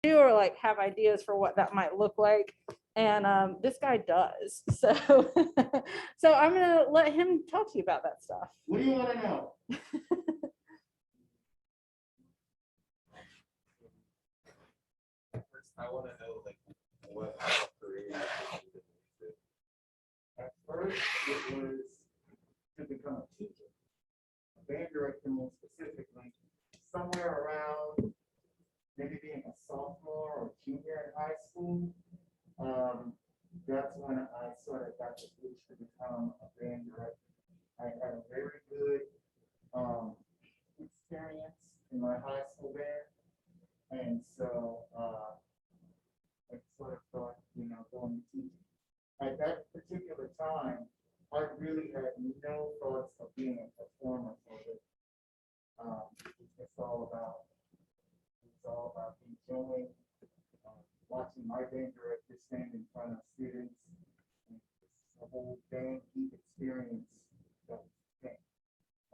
do or like have ideas for what that might look like. And this guy does. So, so I'm gonna let him talk to you about that stuff. What do you want to know? First, I want to know like what career. At first, it was to become a teacher, a band director more specifically, somewhere around maybe being a sophomore or junior in high school. That's when I sort of got the itch to become a band director. I had a very good experience in my high school band, and so I sort of thought, going to teaching. At that particular time, I really had no thoughts of being a performer for it. It's all about enjoying watching my band director stand in front of students. And the whole band geek experience. So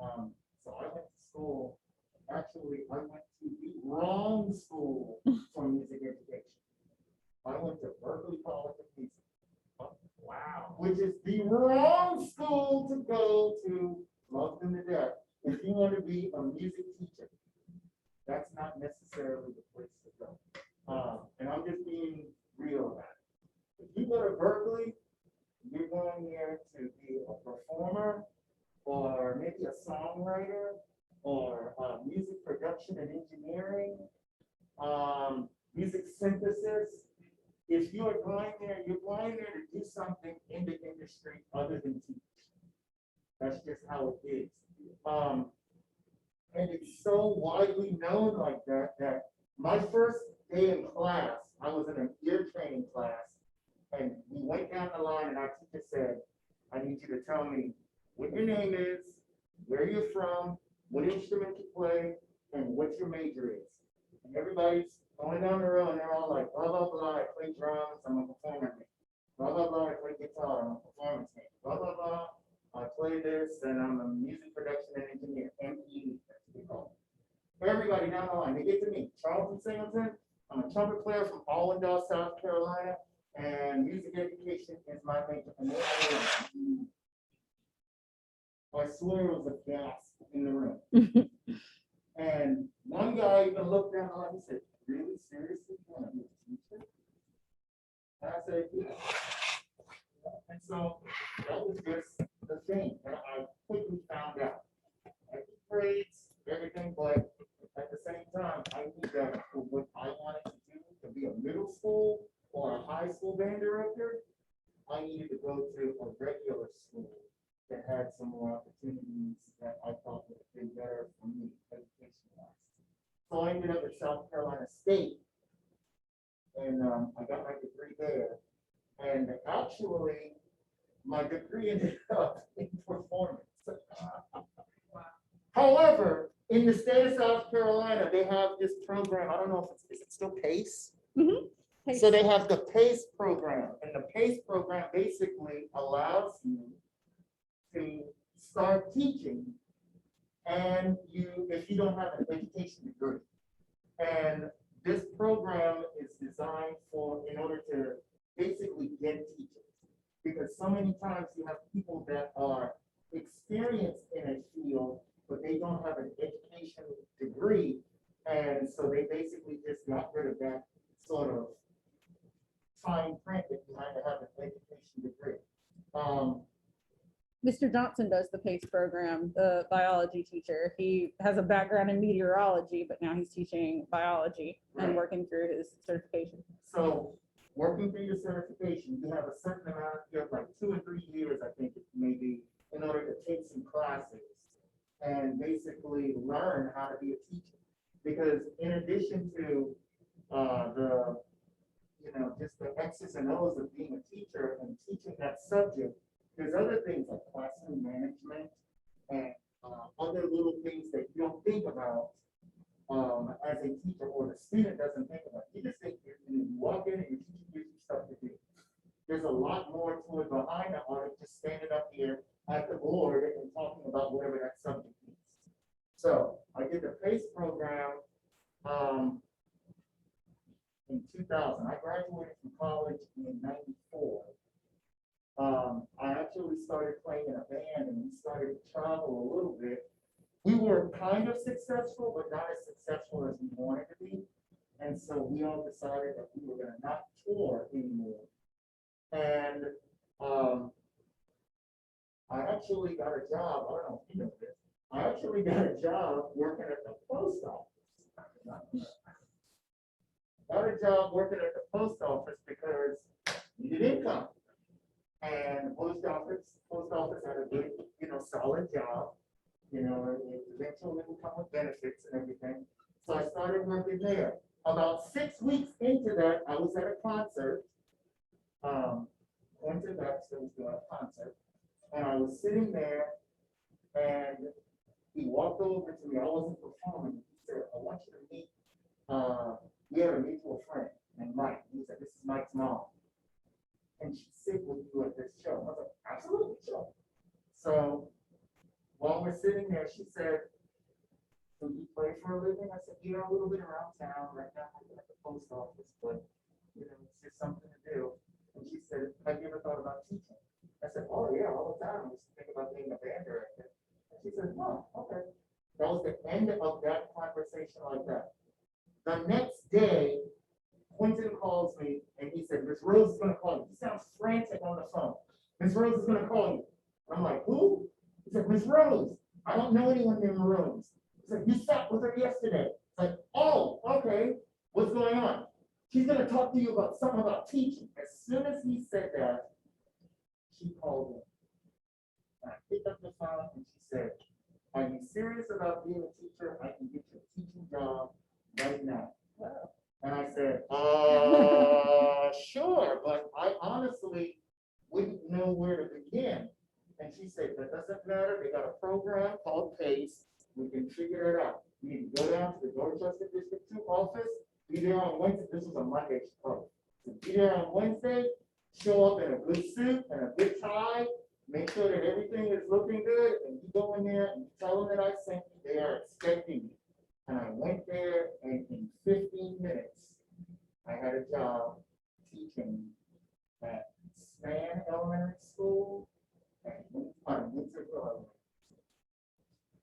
I went to school. Actually, I went to the wrong school for music education. I went to Berklee College of Music. Wow. Which is the wrong school to go to, love them to death, if you want to be a music teacher. That's not necessarily the place to go. And I'm just being real about it. If you go to Berklee, you're going there to be a performer or maybe a songwriter or music production and engineering, music synthesis. If you're going there, you're going there to do something in the industry other than teach. That's just how it is. And it's so widely known like that, that my first day in class, I was in an ear training class, and we went down the line and our teacher said, I need you to tell me what your name is, where you're from, what instrument you play, and what your major is. And everybody's going down the road and they're all like, blah, blah, blah, I play drums, I'm a performer. Blah, blah, blah, I play guitar, I'm a performance man. Blah, blah, blah, I play this, and I'm a music production and engineer, ME, that's what we call it. Everybody down the line, they get to me. Charlton Singleton, I'm a trumpet player from Allendale, South Carolina, and music education is my major. And I swear it was a gasp in the room. And one guy even looked down the line and said, really, seriously, you want to be a teacher? And I said, yeah. And so that was just the thing that I quickly found out. I did grades, everything, but at the same time, I knew that for what I wanted to do, to be a middle school or a high school band director, I needed to go to a regular school that had some more opportunities that I thought would have been better for me education-wise. So I ended up at South Carolina State, and I got my degree there. And actually, my degree ended up in performance. However, in the state of South Carolina, they have this program. I don't know if is it still PACE? Mm-hmm. PACE. So they have the PACE program, and the PACE program basically allows you to start teaching, and if you don't have an education degree. And this program is designed in order to basically get teachers, because so many times you have people that are experienced in a field, but they don't have an education degree, and so they basically just got rid of that sort of fine print that you had to have an education degree. Mr. Johnson does the PACE program, the biology teacher. He has a background in meteorology, but now he's teaching biology and working through his certification. So working through your certification, you have a certain amount, you have like 2 or 3 years, I think it may be, in order to take some classes and basically learn how to be a teacher. Because in addition to just the X's and O's of being a teacher and teaching that subject, there's other things like classroom management and other little things that you don't think about as a teacher, or the student doesn't think about. You just think you walk in and your teacher gives you stuff to do. There's a lot more to it behind that art of just standing up here at the board and talking about whatever that subject is. So I did the PACE program, in 2000. I graduated from college in 94. I actually started playing in a band and we started to travel a little bit. We were kind of successful, but not as successful as we wanted to be. And so we all decided that we were going to not tour anymore. And I actually got a job. I don't know if you know this. I actually got a job working at the post office. Got a job working at the post office because needed income. And the post office had a good, solid job. It eventually would come with benefits and everything. So I started working there. About 6 weeks into that, I was at a concert. Went to Baxter was doing a concert. And I was sitting there and he walked over to me. I wasn't performing. He said, I want you to meet, we had a mutual friend named Mike. He said, this is Mike's mom. And she said, will you at this show? I was like, absolutely, sure. So while we're sitting there, she said, do you play for a living? I said, a little bit around town. Right now I'm at the post office, but it's just something to do. And she said, have you ever thought about teaching? I said, oh yeah, all the time. I used to think about being a band director. And she said, oh, okay. That was the end of that conversation like that. The next day, Quentin calls me and he said, Miss Rose is gonna call you. He sounds frantic on the phone. Miss Rose is gonna call you. I'm like, who? He said, Miss Rose. I don't know anyone named Rose. He said, you sat with her yesterday. It's like, oh, okay. What's going on? She's gonna talk to you about something about teaching. As soon as he said that, she called me. And I picked up the phone and she said, are you serious about being a teacher? I can get you a teaching job right now. Wow. And I said, sure, but I honestly wouldn't know where to begin. And she said, that doesn't matter. They got a program called PACE. We can figure it out. You need to go down to the Dorchester District 2 office, be there on Wednesday. This was a Monday show. So be there on Wednesday, show up in a good suit and a good tie, make sure that everything is looking good, and you go in there and you tell them that I sent you. They are expecting you. And I went there, and in 15 minutes, I had a job teaching at Span Elementary School and Winterville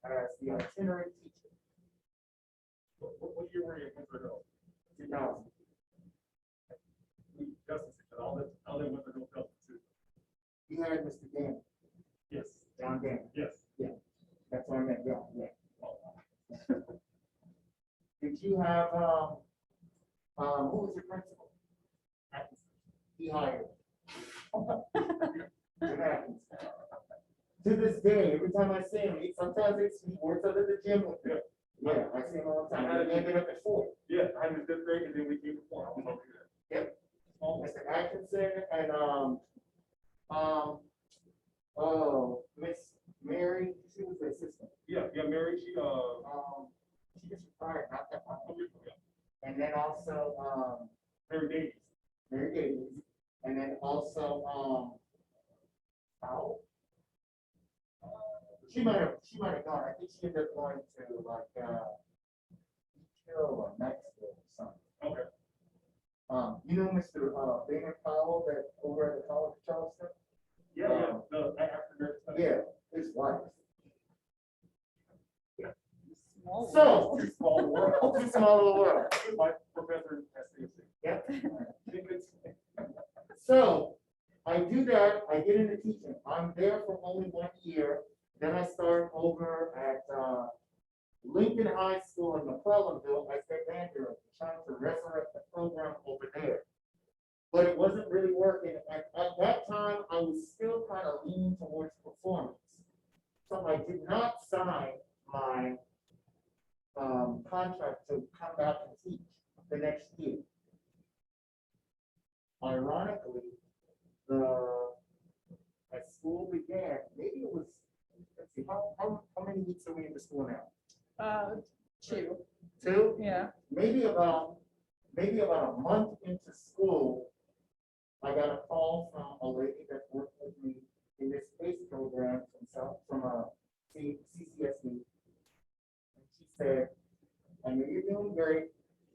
as the itinerary teacher. What year were you in Winterville? 2000. Justice, all that Winterville felt too. You had Mr. Dan, Yes. John Dan. Yes. That's what I meant, yeah. Did you have, who was your principal? He hired. Jim Atkins. To this day, every time I see him, sometimes he works out at the gym with me. Yeah, I see him all the time. I ended up at 4. Yeah, I was fifth grade and then we came to 4. I was over there. Yep. Mr. Atkinson and Miss Mary, she was the assistant. Yeah, Mary, she She just retired not that long ago. And then also Mary Davies, and then also she might have gone. I think she ended up going to like Hill or Maxville or something. Okay. You know Mr. Bainer Powell that over at the College of Charleston? Yeah, the African stuff. Yeah, his wife. Small So, Too small a world. too small of a world. My professor at CSC. Yep. So I do that. I get into teaching. I'm there for only 1 year. Then I start over at Lincoln High School in McClellanville as their band director, trying to resurrect the program over there. But it wasn't really working. And at that time, I was still kind of leaning towards performance. So I did not sign my contract to come back and teach the next year. Ironically, as school began, maybe it was, let's see, how many weeks are we in the school now? 2. 2? Yeah. Maybe about a month into school, I got a call from a lady that worked with me in this space program from CCSD. And she said, I know you're doing great.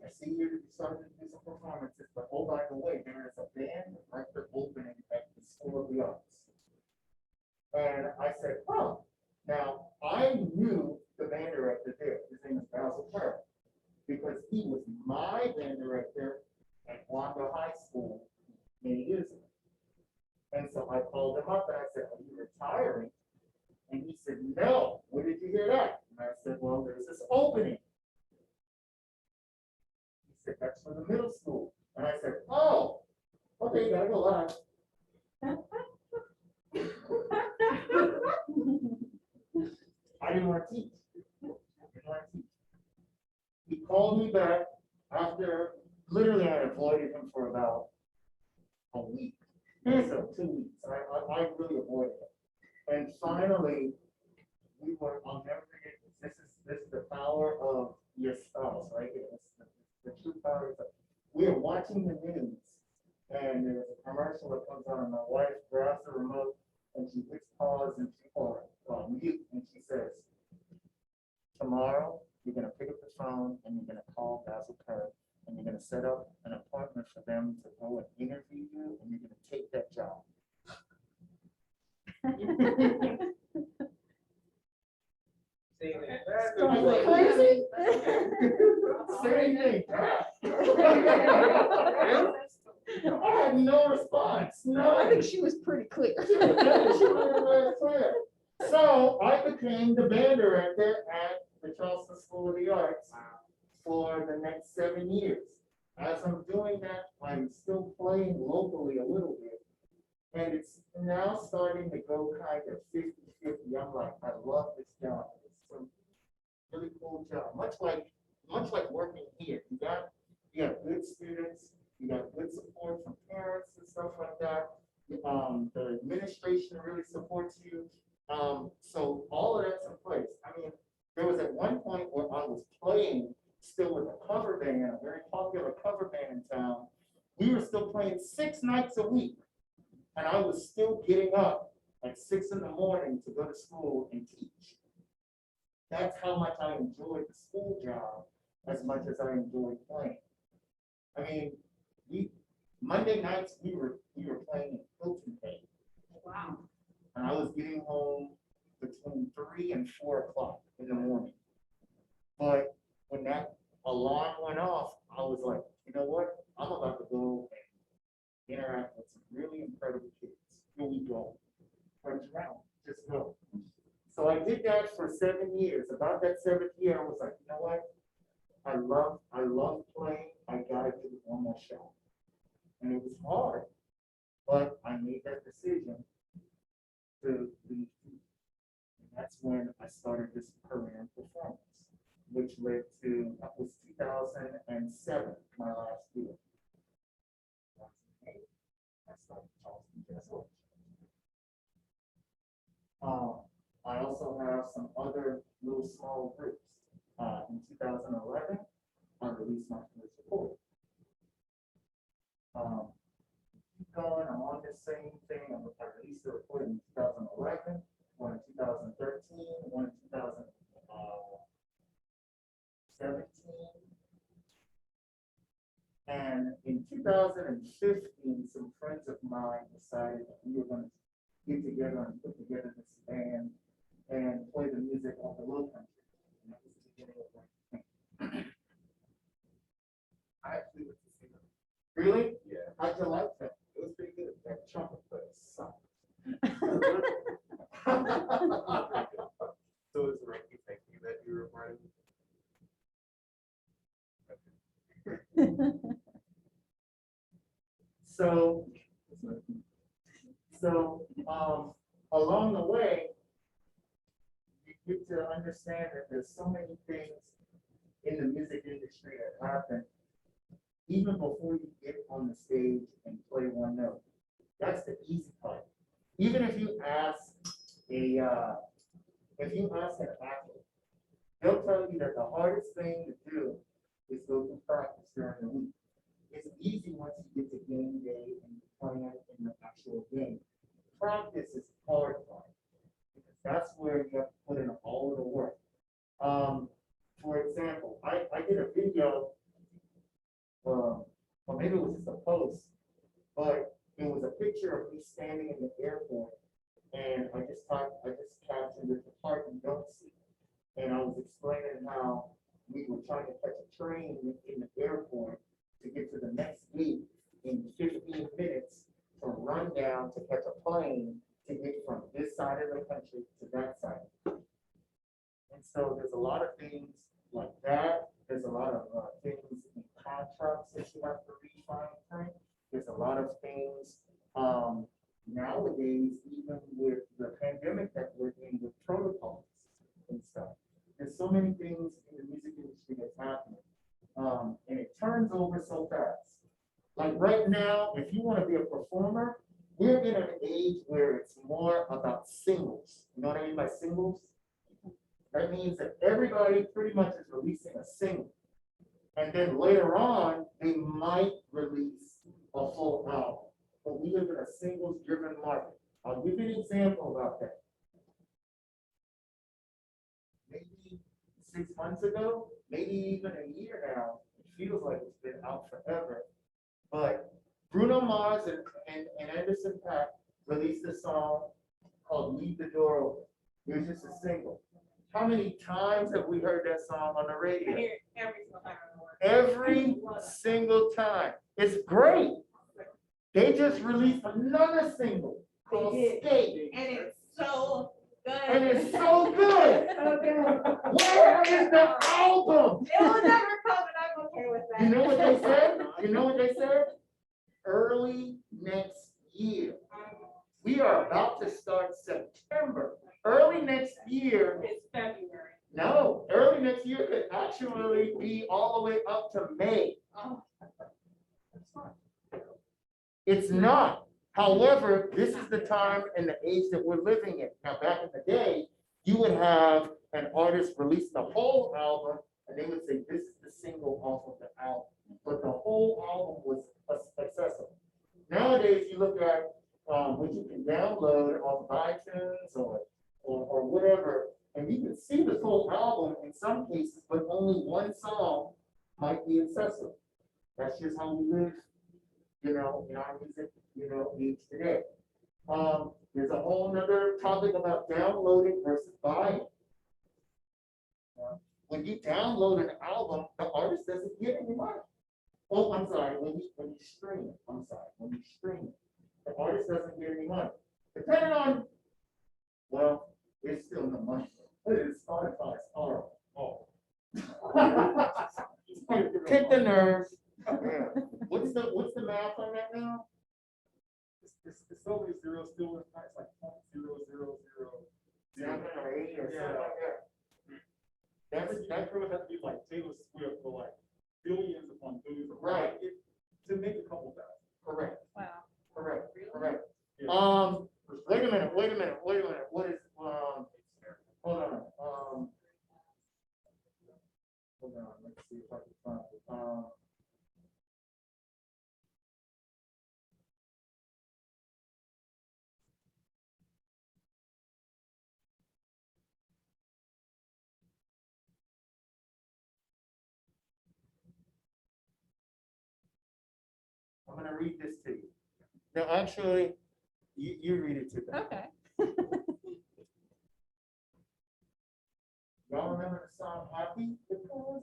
I see you started to do some performances, but oh, by the way, there is a band record opening at the School of the Arts. And I said, oh, now I knew the band director there. His name is Basil Pearl, because he was my band director at Wanda High School many years ago. And so I called him up and I said, are you retiring? And he said, no. Where did you hear that? And I said, well, there's this opening. He said, that's for the middle school. And I said, oh, okay, you gotta go live. I didn't want to teach. He called me back after, literally I avoided him for about a week. So 2 weeks. I really avoided it. And finally, I'll never forget this. This is the power of your spouse, right? It's the true power. We are watching the news, and there's a commercial that comes on, and my wife grabs the remote, and she hits pause and mute, and she says, tomorrow, you're going to pick up the phone, and you're going to call Basil Kerr, and you're going to set up an appointment for them to go and interview you, and you're going to take that job. Crazy. Same thing. I had no response. No. I think she was pretty clear. So I became the band director at the Charlton School of the Arts for the next 7 years. As I'm doing that, I'm still playing locally a little bit. And it's now starting to go kind of 50-50. I'm like, I love this job. It's a really cool job. Much like working here. You have good students, you got good support from parents and stuff like that. The administration really supports you. So all of that's in place. I mean, there was at one point where I was playing still with a cover band, a very popular cover band in town. We were still playing 6 nights a week. And I was still getting up at 6 in the morning to go to school and teach. That's how much I enjoyed the school job as much as I enjoyed playing. I mean, Monday nights we were playing in Hilton Bay. Wow. And I was getting home between 3 and 4 o'clock in the morning. But when that alarm went off, I was like, you know what? I'm about to go and interact with some really incredible kids. Here we go. Turn around, just go. So I did that for 7 years. About that 7th year, I was like, you know what? I love playing. I gotta give it one more shot. And it was hard, but I made that decision to leave. And that's when I started this career in performance, which led to, that was 2007, my last year. 2008, I started Charlton Singleton. I also have some other little small groups. In 2011, I released my first report. Keep going, I'm on this same thing. I released the report in 2011, one in 2013, one in 2017. And in 2015, some friends of mine decided that we were going to get together and put together this band and play the music of the Low Country. And that was the beginning of my I actually went to see them. Really? Yeah, How'd you like that? it was pretty good. That trumpet player sucked. So it's the ranking thank you that you were a part of. So along the way, you get to understand that there's so many things in the music industry that happen even before you get on the stage and play one note. That's the easy part. Even if you ask an athlete, they'll tell you that the hardest thing to do is go through practice during the week. It's easy once you get to game day and you plan in the actual game. Practice is the hard part because that's where you have to put in all of the work. For example, I did a video or maybe it was just a post, but it was a picture of me standing in the airport, and I just captioned it, the part you don't see. And I was explaining how we were trying to catch a train in the airport to get to the next gate in 15 minutes to run down to catch a plane to get from this side of the country to that side. And so there's a lot of things like that. There's a lot of things in contracts that you have to read fine print. There's a lot of things nowadays, even with the pandemic that we're in, with protocols and stuff. There's so many things in the music industry that's happening. And it turns over so fast. Like right now, if you want to be a performer, we're in an age where it's more about singles. You know what I mean by singles? That means that everybody pretty much is releasing a single. And then later on, they might release a full album. But we live in a singles-driven market. I'll give you an example about that. Maybe 6 months ago, maybe even a year now, it feels like it's been out forever. But Bruno Mars and Anderson .Paak released a song called Leave the Door Open. It was just a single. How many times have we heard that song on the radio? I hear it every single time in the morning. Every single time. It's great. They just released another single called They did. Skate. And it's so good. And it's so good. So good. Where is the album? It will never come, and I'm okay with that. You know what they said? You know what they said? Early next year. We are about to start September. Early next year. It's February. No, early next year could actually be all the way up to May. Oh. It's not. However, this is the time and the age that we're living in. Now, back in the day, you would have an artist release the whole album, and they would say, this is the single off of the album. But the whole album was accessible. Nowadays, you look at what you can download off of iTunes or whatever, and you can see the full album in some cases, but only one song might be accessible. That's just how we live, in our music, age today. There's a whole nother topic about downloading versus buying. When you download an album, the artist doesn't get any money. Oh, I'm sorry, when you stream it, when you stream it, the artist doesn't get any money. Depending on, well, it's still no money. It's Spotify's horrible. Oh. Hit the nerves. Yeah. What's the math on that now? It's so many zeros still in price, like 0.0000. Yeah, or 80 or Yeah. something like that. That pretty much has to be like Taylor Swift for like billions upon billions of Right. to make a couple thousand. Correct, Wow. correct. Yeah. Wait a minute. What is, hold on. Let's see if I can find it. I'm gonna read this to you. Now, actually, you read it to them. Okay. Y'all remember the song Happy? Yo,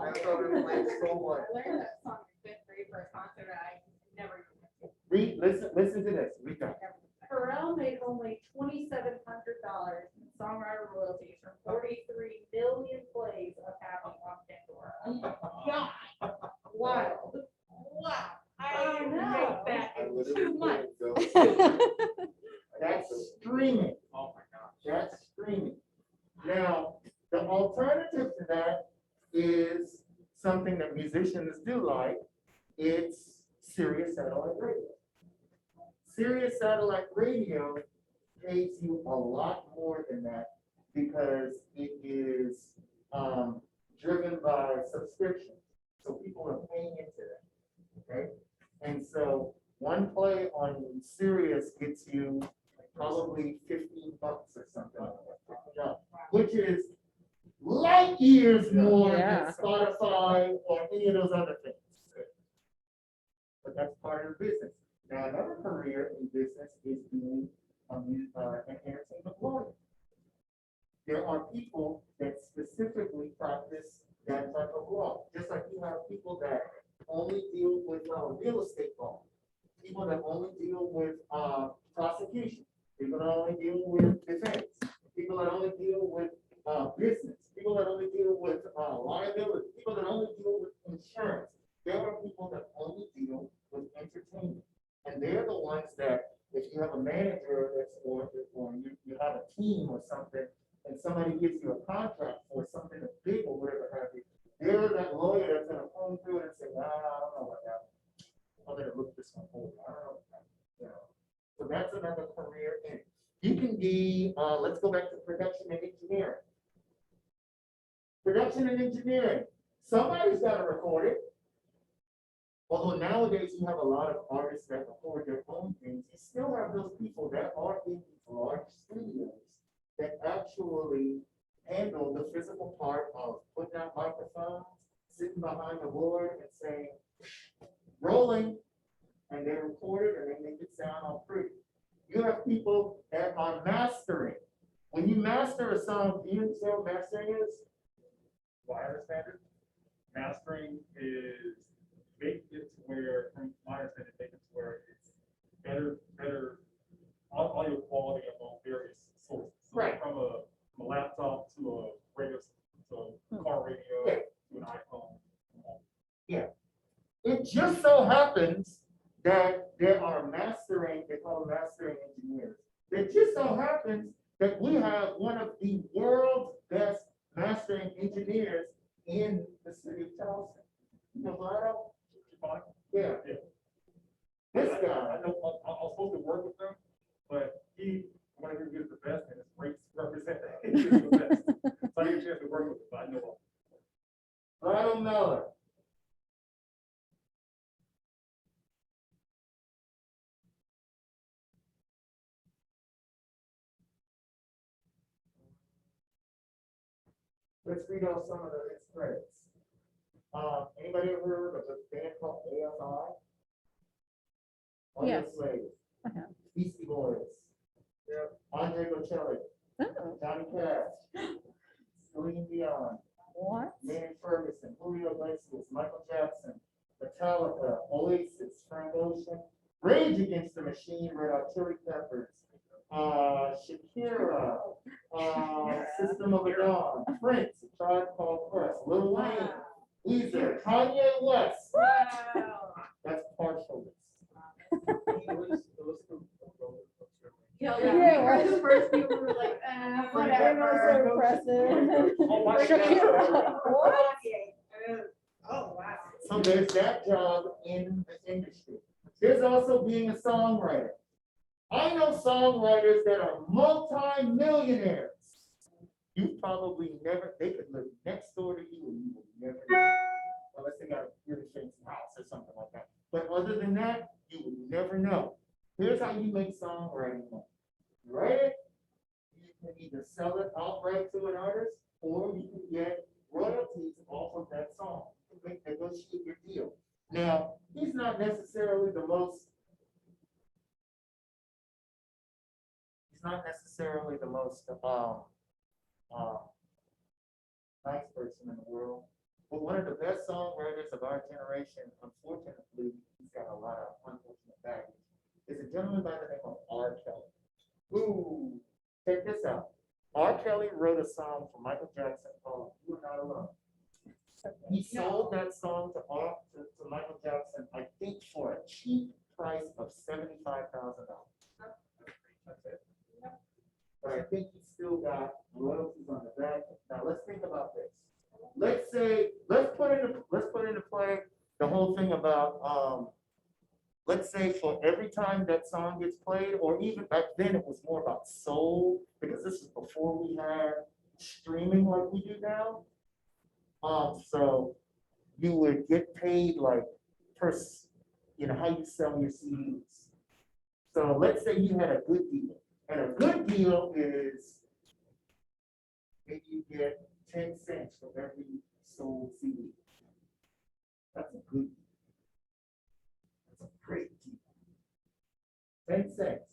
that's how they play so much. I learned that song in fifth grade for a concert I never even went to. Listen to this. Read that. Pharrell made only $2,700 in songwriter royalties from 43 million plays of Happy on Pandora. Oh my God. Wild. Wow. I didn't make that I in literally 2 months. couldn't go. That's streaming. Oh my gosh. That's streaming. Now, the alternative to that is something that musicians do like. It's Sirius satellite radio. Sirius satellite radio pays you a lot more than that because it is driven by subscription. So people are paying into that. Okay? And so one play on Sirius gets you probably $15 or something like that, which is light years more Yeah. than Spotify or any of those other things. but that's part of the business. Now, another career in business is being an entertainment lawyer. There are people that specifically practice that type of law, just like you have people that only deal with real estate law, people that only deal with prosecution, people that only deal with defense, people that only deal with business, people that only deal with liability, people that only deal with insurance. There are people that only deal with entertainment. And they're the ones that, if you have a manager that's or you have a team or something, and somebody gives you a contract for something that's big or whatever have you, they're that lawyer that's gonna comb through it and say, nah, I don't know about that. I'm gonna look this one over. I don't know about that. You know. So that's another career in. You can be, let's go back to production and engineering. Production and engineering. Somebody's gotta record it. Although nowadays you have a lot of artists that record their own things, you still have those people that are in these large studios that actually handle the physical part of putting out microphones, sitting behind the board and saying, rolling, and they record it and they make it sound all pretty. You have people that are mastering. When you master a song, do you understand what mastering is? Well, I understand it. Mastering is make it to where, from my understanding, make it to where it's better audio quality among various sources. So Right. From a laptop to a radio, to a car radio, Yeah. to an iPhone. It just so happens that there are mastering, they call them mastering engineers. It just so happens that we have one of the world's best mastering engineers in the city of Charleston. You know Lotto? Yeah. Yeah. This I guy, know, I was supposed to work with him, but whenever he gives the best, and his rates represent that, he gives the best. So I get a chance to work with him, but I know him. Lotto Miller. Let's read off some of his credits. Anybody ever heard of a band called AFI? Yes. Slave, I have. Beastie Boys, Andre Bocelli, Oh, Johnny Cash, Celine Dion, what? Manny Ferguson, Julio Iglesias, Michael Jackson, Metallica, Oasis, Frank Ocean, Rage Against the Machine, Red Hot Chili Peppers, Shakira, System of a Dawn, Prince, A Tribe Called Quest, Lil Wayne, Weezer, Kanye West. Wow. That's partial. Yeah, Yeah, we right. were the first people who were like, They're whatever. not so impressive. Oh, my Shakira. What? Oh, wow. So there's that job in the industry. There's also being a songwriter. I know songwriters that are multi-millionaires. You probably never, they could live next door to you and you will never know. Unless they got a really fancy house or something like that. But other than that, you would never know. Here's how you make songwriting money. You write it, you can either sell it outright to an artist, or you can get royalties off of that song. You can negotiate your deal. Now, he's not necessarily the most nice person in the world. But one of the best songwriters of our generation, unfortunately, he's got a lot of unfortunate baggage, is a gentleman by the name of R. Kelly. Ooh, check this out. R. Kelly wrote a song for Michael Jackson called You're Not Alone. He sold that song to Michael Jackson, I think, for a cheap price of $75,000. That's it. But I think he still got royalties on the back. Now let's think about this. Let's put into play the whole thing about let's say for every time that song gets played, or even back then it was more about soul, because this is before we had streaming like we do now. So you would get paid like per, how you sell your CDs. So let's say you had a good deal. And a good deal is if you get 10 cents for every sold CD. That's a good deal. 10 cents.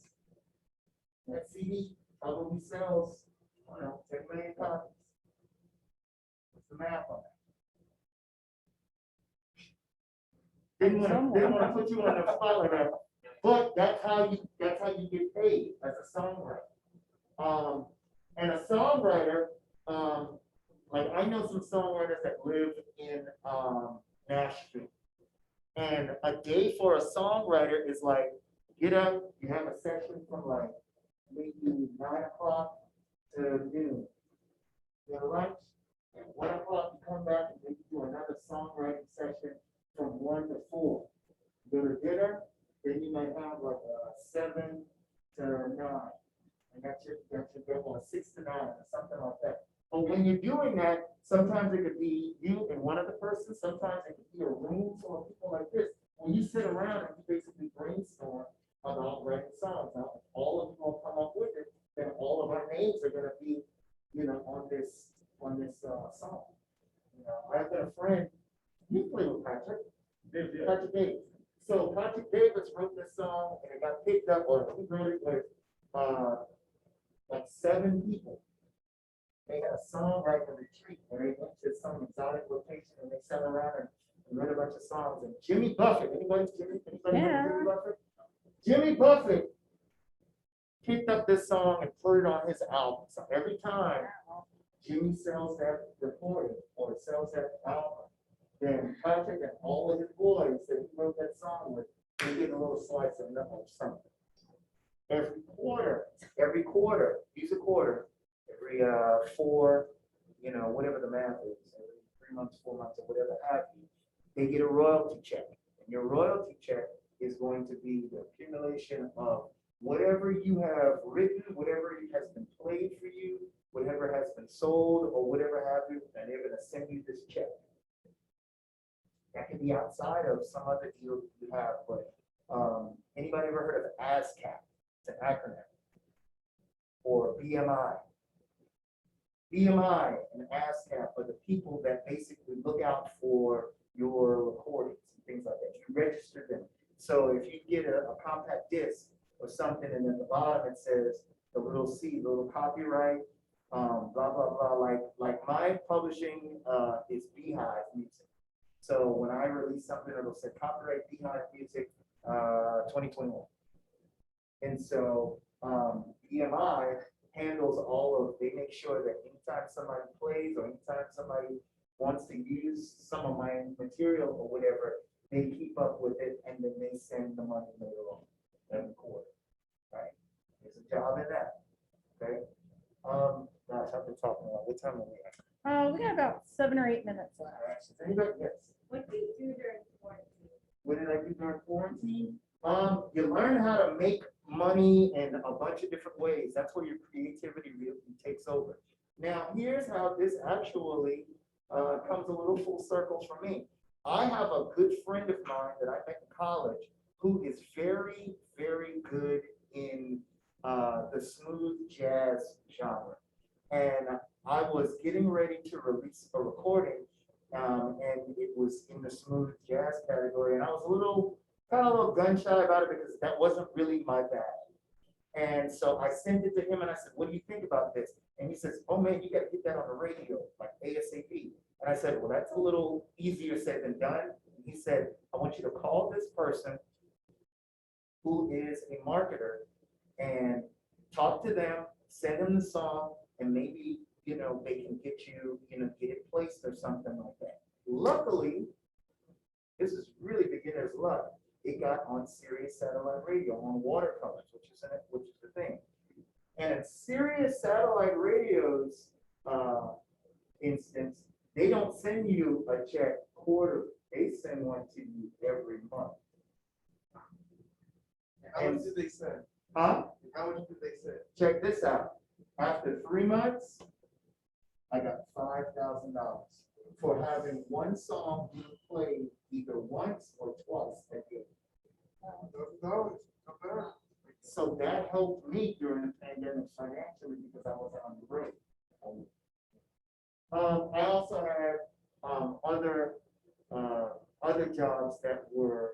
That CD probably sells, I don't know, 10 million copies. What's the math on that? Didn't want to put you on the spot like that, but that's how you get paid as a songwriter. And a songwriter, like I know some songwriters that live in Nashville. And a day for a songwriter is like, get up, you have a session from like maybe 9 o'clock to noon. You have lunch, and 1 o'clock you come back and maybe do another songwriting session from 1 to 4. Go to dinner, then you might have like a 7 to 9. And that's your go, or 6 to 9 or something like that. But when you're doing that, sometimes it could be you and one other person, sometimes it could be a room full of people like this. When you sit around and you basically brainstorm about writing songs, now if all of you will come up with it, then all of our names are gonna be, on this song. I've got a friend, you play with Patrick. Yeah. Patrick Davis. So Patrick Davis wrote this song and it got picked up, or he wrote it with like 7 people. They had a songwriting retreat where they went to some exotic location and they sat around and wrote a bunch of songs. And Jimmy Buffett, anybody Yeah. know Jimmy Buffett? Jimmy Buffett picked up this song and put it on his album. So every time Jimmy sells that recording or sells that album, then Patrick and all of his boys that he wrote that song with, they get a little slice of nothing or something. Every quarter, use a quarter, every 4, whatever the math is, every 3 months, 4 months, or whatever have you, they get a royalty check. And your royalty check is going to be the accumulation of whatever you have written, whatever has been played for you, whatever has been sold, or whatever have you, and they're going to send you this check. That can be outside of some other deal you have, but anybody ever heard of ASCAP? It's an acronym. Or BMI. BMI and ASCAP are the people that basically look out for your recordings and things like that. You register them. So if you get a compact disc or something, and at the bottom it says the little C, the little copyright, blah blah blah. Like my publishing is Beehive Music. So when I release something, it'll say copyright Beehive Music 2021. And so BMI handles all of, they make sure that anytime somebody plays or anytime somebody wants to use some of my material or whatever, they keep up with it and then they send the money later on every quarter, right? There's a job in that, okay? Gosh, I've been talking a lot. What time are we at? We got about 7 or 8 minutes left. All right, so anybody, yes. What do you do during quarantine? What did I do during quarantine? You learn how to make money in a bunch of different ways. That's where your creativity really takes over. Now, here's how this actually comes a little full circle for me. I have a good friend of mine that I met in college who is very, very good in the smooth jazz genre. And I was getting ready to release a recording, and it was in the smooth jazz category. And I was a little gun shy about it because that wasn't really my bag. And so I sent it to him and I said, what do you think about this? And he says, oh man, you got to get that on the radio, like ASAP. And I said, well, that's a little easier said than done. And he said, I want you to call this person who is a marketer and talk to them, send them the song, and maybe, they can get you, get it placed or something like that. Luckily, this is really beginner's luck. It got on Sirius satellite radio on watercolors, which is the thing. And in Sirius satellite radio's instance, they don't send you a check quarterly. They send one to you every month. How much did they send? Huh? How much did they send? Check this out. After 3 months, I got $5,000 for having one song being played either once or twice a day. $1,000. Not bad. So that helped me during the pandemic financially because I was on the road. I also had other jobs that were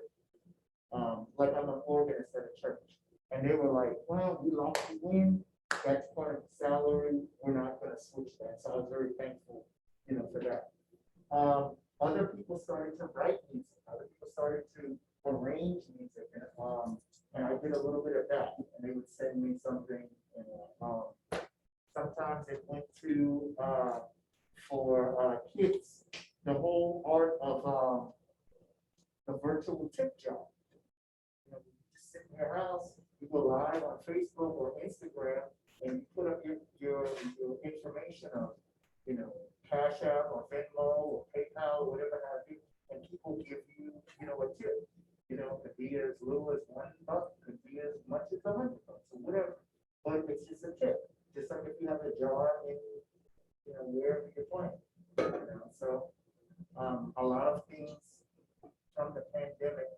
like I'm an organist at a church. And they were like, well, we locked you in, that's part of the salary, we're not gonna switch that. So I was very thankful, for that. Other people started to write music, other people started to arrange music, and I did a little bit of that. And they would send me something, sometimes it went to, for kids, the whole art of the virtual tip jar. You just sit in your house, you go live on Facebook or Instagram, and you put up your information of, Cash App or Venmo or PayPal or whatever have you, and people give you, a tip. Could be as little as $1, could be as much as $100 or whatever. But it's just a tip, just like if you have a jar in, wherever you're playing. So a lot of things from the pandemic.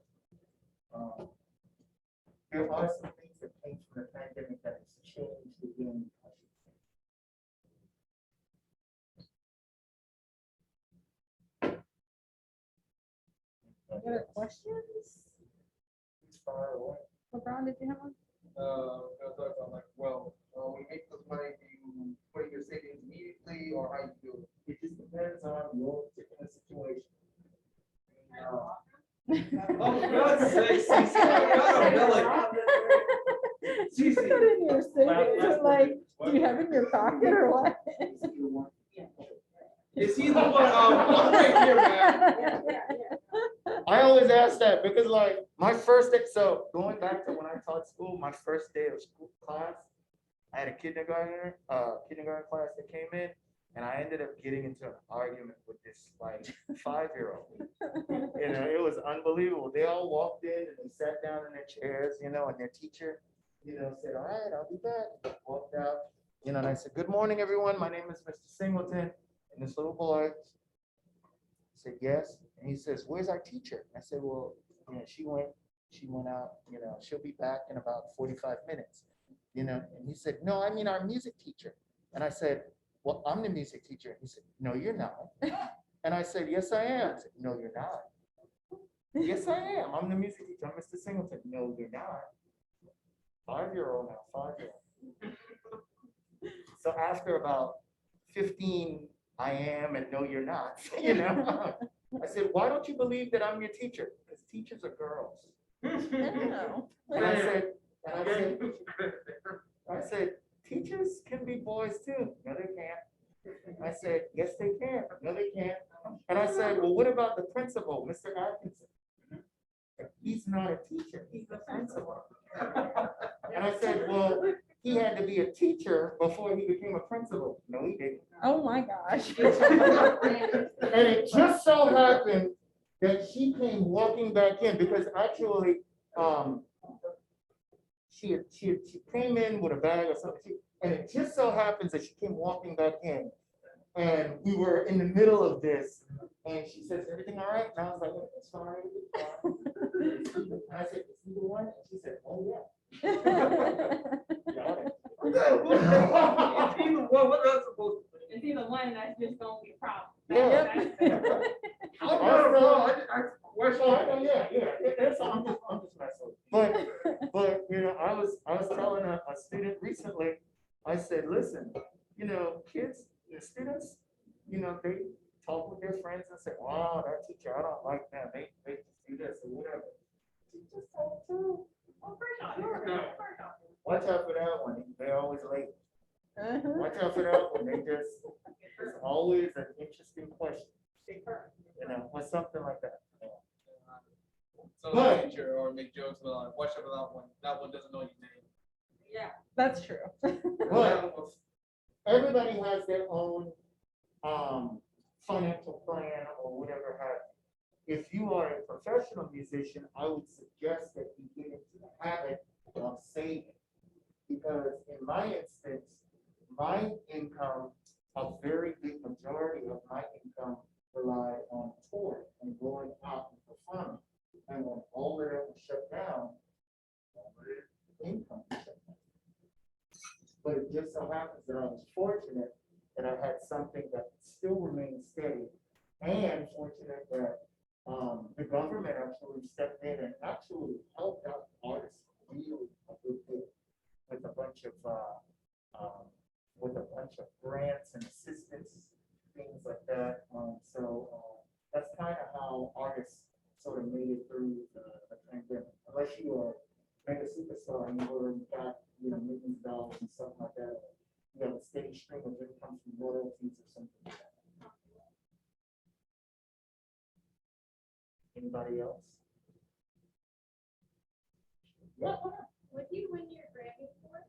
There are some things that came from the pandemic that has changed again. Any other questions? It's far away. LeBron, did you have one? I thought about like, well, when you make those money, do you put in your savings immediately or how you do it? It just depends on your particular situation. Oh, for God's sake, Cece, God, You put that in your savings, like, do you have it in your pocket or what? Is he the one, one right here, man? I always ask that because like my first day, so going back to when I taught school, my first day of school class, I had a kindergarten class that came in, and I ended up getting into an argument with this like 5-year-old. It was unbelievable. They all walked in and they sat down in their chairs, and their teacher, said, all right, I'll be back. Walked out, and I said, good morning, everyone. My name is Mr. Singleton. And this little boy said, yes. And he says, where's our teacher? I said, well, she went out, she'll be back in about 45 minutes, and he said, no, I mean our music teacher. And I said, well, I'm the music teacher. He said, no, you're not. And I said, yes, I am. I said, no, you're not. Yes, I am. I'm the music teacher. I'm Mr. Singleton. No, you're not. 5-year-old now, 5-year-old. So after about 15, I am and no, you're not. I said, why don't you believe that I'm your teacher? Because teachers are girls. No. And I said, teachers can be boys too. No, they can't. I said, yes, they can. No, they can't. And I said, well, what about the principal, Mr. Atkinson? He's not a teacher, he's a principal. And I said, well, he had to be a teacher before he became a principal. No, he didn't. Oh my gosh. And it just so happened that she came walking back in because actually, she came in with a bag or something, and it just so happens that she came walking back in, and we were in the middle of this, and she says, everything all right? And I was like, it's fine. And I said, is he the one? And she said, oh yeah. Got it. It's either one, what else supposed to be? It's either one that's just gonna be a problem. Yeah. I don't know, I question. I'm just messing with you. But I was telling a student recently, I said, listen, kids, the students, they talk with their friends and say, wow, that teacher, I don't like them. They just do this or whatever. Teachers talk too. Watch out for that one. They're always late. Watch out for that one. It's always an interesting question. Or something like that. So the teacher or make jokes about watch out for that one. That one doesn't know your name. Yeah. That's true. But everybody has their own financial plan or whatever have you. If you are a professional musician, I would suggest that you get into the habit of saving. Because in my instance, my income, a very big majority of my income relied on touring and going out and performing. And when all of that was shut down, all of the income was shut down. But it just so happens that I was fortunate that I had something that still remained steady, and fortunate that the government actually stepped in and actually helped out artists really a good with a bunch of grants and assistance, things like that. That's kind of how artists sort of made it through the pandemic. Unless you are a mega superstar and you already got, millions of dollars and stuff like that. You have a steady stream of income from royalties or something like that. Anybody else? Yeah. What do you win your Grammy for?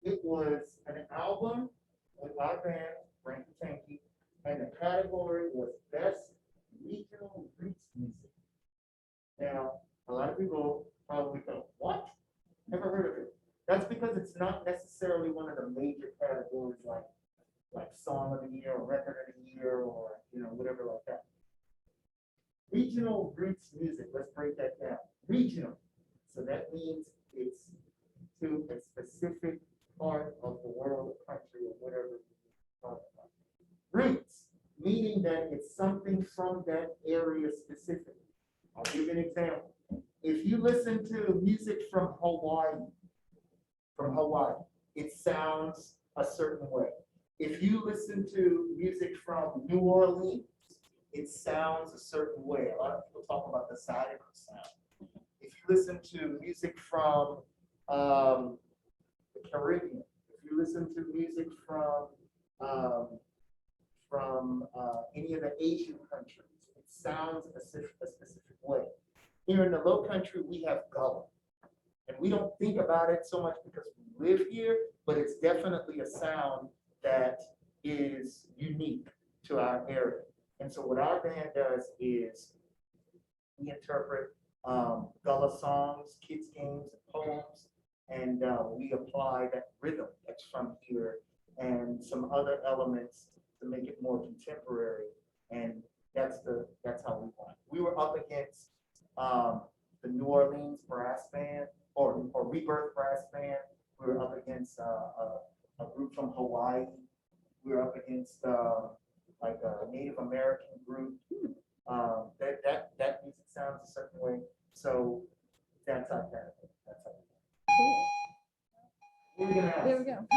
It was an album with our band, Frankie Tanky, and the category was Best Regional Roots Music. Now, a lot of people probably go, what? Never heard of it. That's because it's not necessarily one of the major categories like Song of the Year or Record of the Year or whatever like that. Regional Roots Music, let's break that down. Regional. So that means it's to a specific part of the world, country, or whatever you're talking about. Roots, meaning that it's something from that area specifically. I'll give you an example. If you listen to music from Hawaii, it sounds a certain way. If you listen to music from New Orleans, it sounds a certain way. A lot of people talk about the Zydeco sound. If you listen to music from the Caribbean, if you listen to music from any of the Asian countries, it sounds a specific way. Here in the Low Country, we have Gullah. And we don't think about it so much because we live here, but it's definitely a sound that is unique to our area. And so what our band does is we interpret Gullah songs, kids' games, and poems, and we apply that rhythm that's from here and some other elements to make it more contemporary. And that's how we want it. We were up against the New Orleans brass band or Rebirth brass band. We were up against a group from Hawaii. We were up against like a Native American group. That music sounds a certain way. So that's our category. That's our. Cool. What are we gonna ask? There we go.